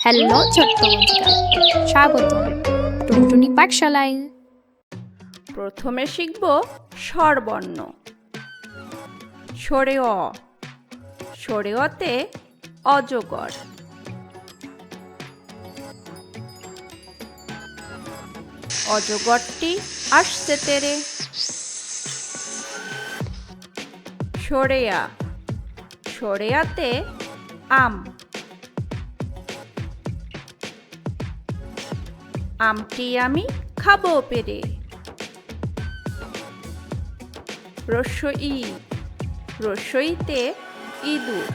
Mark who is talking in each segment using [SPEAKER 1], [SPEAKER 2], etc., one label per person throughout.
[SPEAKER 1] Hello ছোট্ট বন্ধুরা, স্বাগত টুনটুনি পাঠশালায়।
[SPEAKER 2] প্রথমে শিখব স্বরবর্ণ। সরে অ, সরে অতে অজগর। অজগরটি আসছে তেরে। সরে আ, সরে আতে আম। আমটি আমি খাবো পেরে। রস্বই, রস্বইতে ইঁদুর।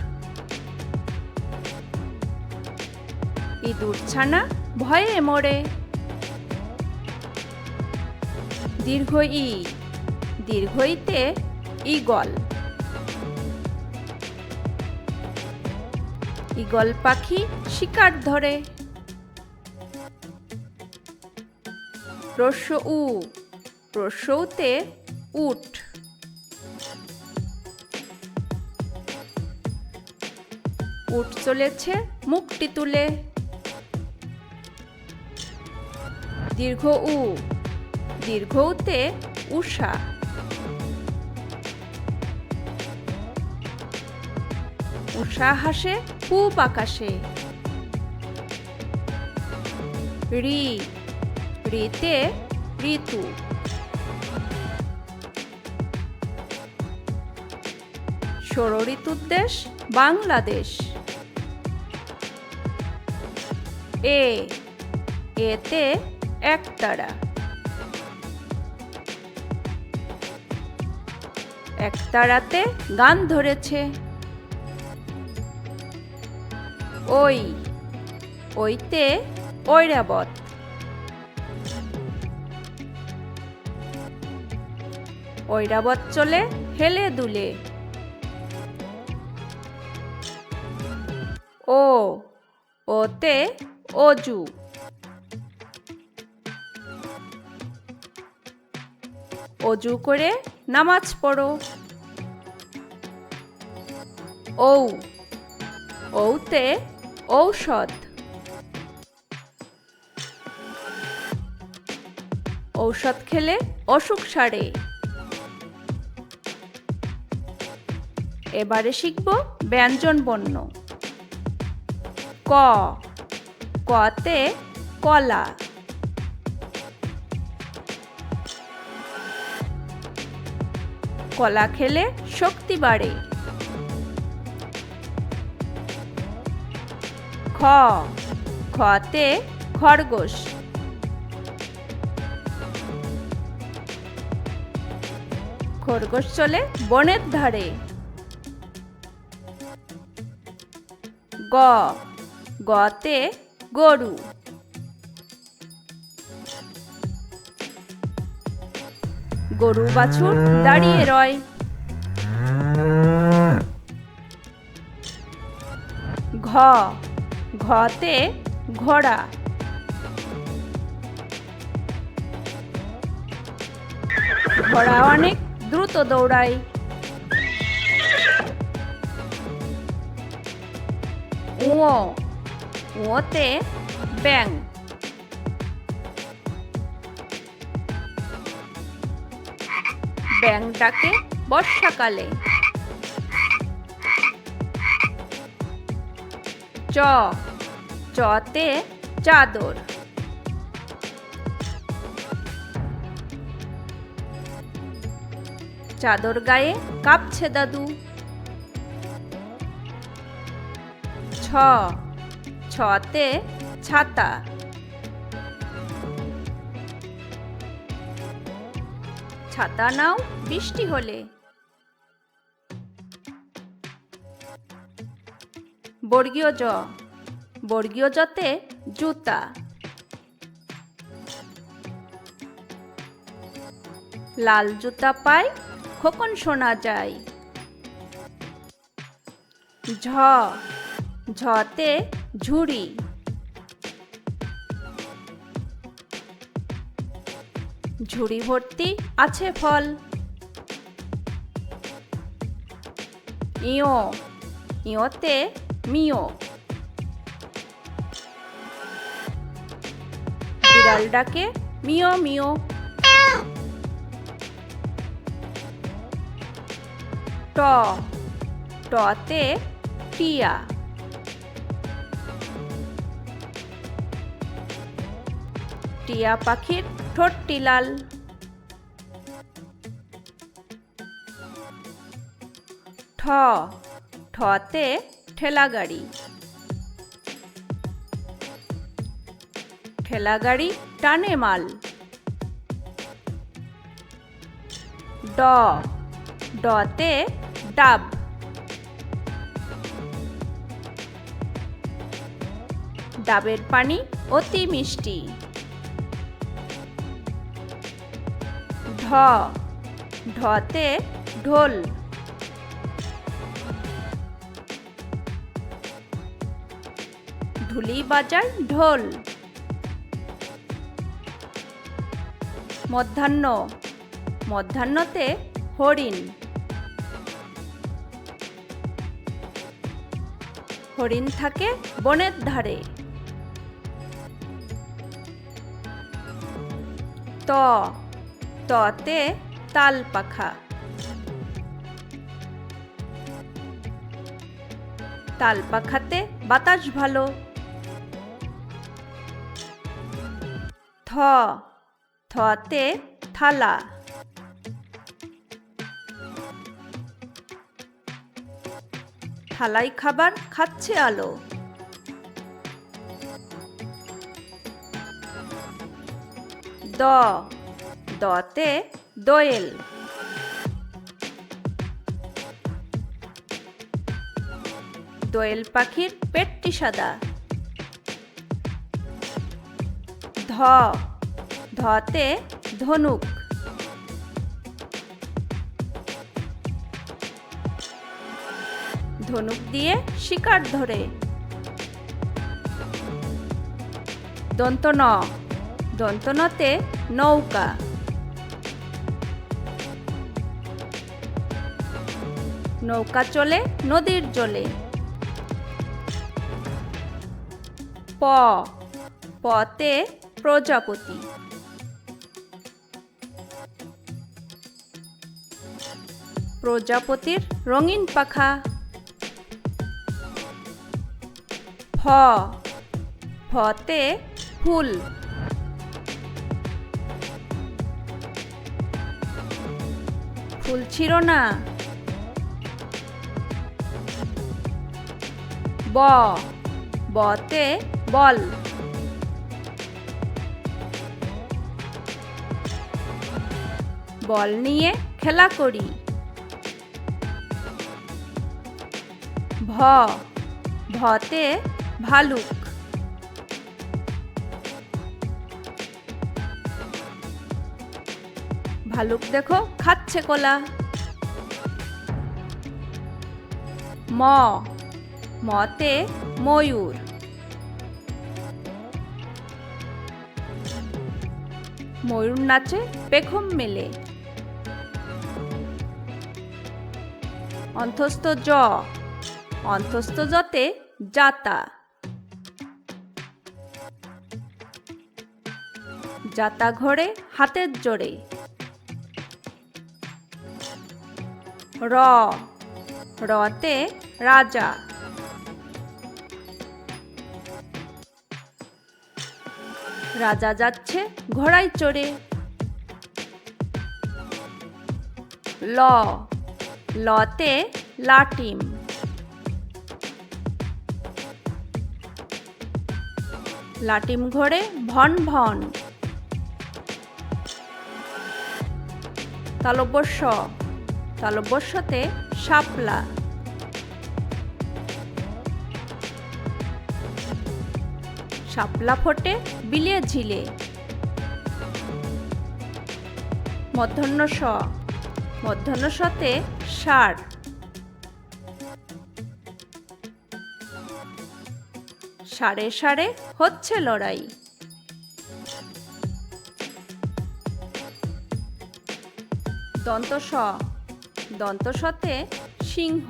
[SPEAKER 2] ইঁদুর ছানা ভয়ে মরে। দীর্ঘ ই, দীর্ঘইতে ঈগল। ঈগল পাখি শিকার ধরে। রস্য উ, রস্যউতে উট। উট চলেছে মুখটি তুলে। দীর্ঘ উ, দীর্ঘউতে উষা। উষা হাসে পূব আকাশে। রি, রিতে ঋতু। ষড়ঋতুর দেশ বাংলাদেশ। এ, এতে একতারা। একতারাতে গান ধরেছে। ওই, ওইতে ঐরাবত। ঐরাবত চলে হেলে দুলে। ও, ওতে অজু। অজু করে নামাজ পড়ো। ঔ, ঔতে ঔষধ। ঔষধ খেলে অসুখ সারে। এবারে শিখব ব্যঞ্জন বর্ণ। ক, কতে কলা। কলা খেলে শক্তি বাড়ে। খ, খতে খরগোশ। খরগোশ চলে বনের ধারে। গ, গতে গরু। গরু বাছুর দাঁড়িয়ে রয়। ঘ, ঘতে ঘোড়া। ঘোড়া অনেক দ্রুত দৌড়ায়। ও, ওতে ব্যাঙ। ব্যাঙ ডাকে বর্ষাকালে। চ, চতে চাদর। চাদর গায়ে কাঁপছে দাদু। ছ, ছতে ছাতা। ছাতা নাও বৃষ্টি হলে। বর্গীয় জ, বর্গীয় জতে জুতা। লাল জুতা পায় খোকন শোনা যায়। ঝ, ঝতে ঝুড়ি। ঝুড়ি ভর্তি আছে ফল। ইয়, ইয়তে মিয়। শিয়াল ডাকে মিও মিও। ট, টতে টিয়া। টিয়া পাখির ঠোঁটটি লাল। ঠ, ঠতে ঠেলাগাড়ি। ঠেলাগাড়ি টানে মাল। ড, ডতে ডাব। ডাবের পানি অতি মিষ্টি। ঢ, ঢতে ঢোল। ঢুলি বাজায় ঢোল। মধ্যাহ্ন, মধ্যাহ্নতে হরিণ। হরিণ থাকে বনের ধারে। ত, ততে তাল পাখা। তাল পাখাতে বাতাস ভালো। থ, থতে থালা। থালায় খাবার খাচ্ছে আলো। দ, দতে দোয়েল। দোয়েল পাখির পেটটি সাদা। ধ, ধতে ধনুক। ধনুক দিয়ে শিকার ধরে। দন্ত ন, দন্ত নতে নৌকা। নৌকা চলে নদীর জলে। প, পতে প্রজাপতি। প্রজাপতির রঙিন পাখা। ফ, ফতে ফুল। ফুল ছিল না। ব, বতে বল। বল নিয়ে খেলা করি। ভ, ভতে ভালুক। ভালুক দেখো খাচ্ছে কলা। ম, মতে ময়ূর। ময়ূর নাচে পেখম মেলে। অন্ত্যস্ত জ, অন্ত্যস্ত জতে জাতা। জাতা ঘোড়ে হাতের জোরে। র, রতে রাজা। রাজা যাচ্ছে ঘোড়ায় চড়ে। ল, লতে লাটিম। লাটিম ঘোড়ে ভন ভন। তালব্য শ, তালব্যশতে শাপলা। শাপলা ফোটে বিলে ঝিলে। মধ্যাহ্ন স, মধ্যাহ্ন সতে ষাঁড়। ষাঁড়ে ষাঁড়ে হচ্ছে লড়াই। দন্ত স, দন্ত সতে সিংহ।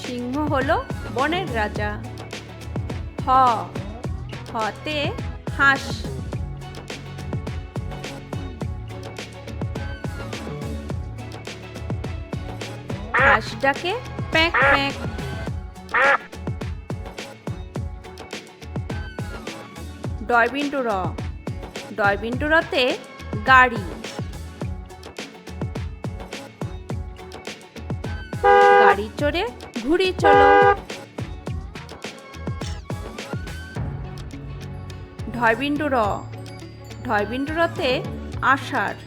[SPEAKER 2] সিংহ হলো বনের রাজা। হ, হতে হাঁস। হাঁস ডাকে প্যাঁক প্যাঁক। ডয়বিন্দু র, ডয়বিন্দু রতে গাড়ি। গাড়ি চড়ে ঘুরি চলো। ঢয়বিন্দু র, ঢয়বিন্দু রতে আষাঢ়।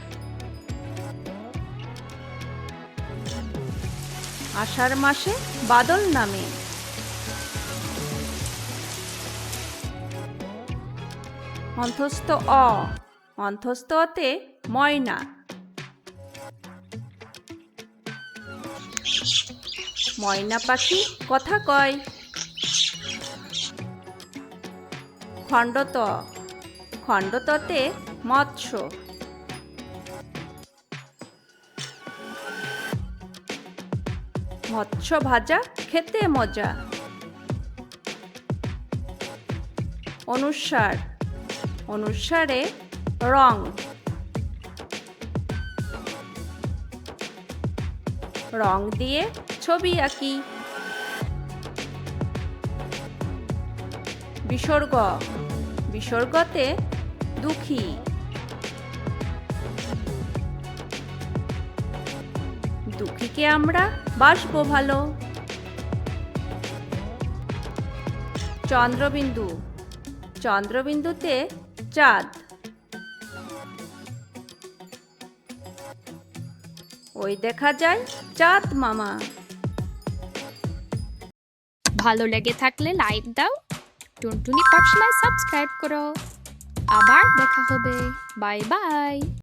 [SPEAKER 2] আষাঢ় মাসে বাদল নামে। অন্ত্যস্ত অ, অন্ত্যস্ত অতে ময়না। ময়না পাখি কথা কয়। খণ্ডত, খণ্ডততে মৎস্য। মৎস্য ভাজা খেতে মজা। অনুস্বার, অনুস্বারে রং। রং দিয়ে ছবি আঁকি। বিসর্গ, বিসর্গতে দুঃখী। দুঃখীকে আমরা বাসবো ভালো। চন্দ্রবিন্দু, চন্দ্রবিন্দুতে চাঁদ। ওই দেখা যায় চাঁদ মামা।
[SPEAKER 1] ভালো লেগে থাকলে লাইক দাও, টুনটুনি পাঠশালায় সাবস্ক্রাইব করো। আবার দেখা হবে। Bye bye.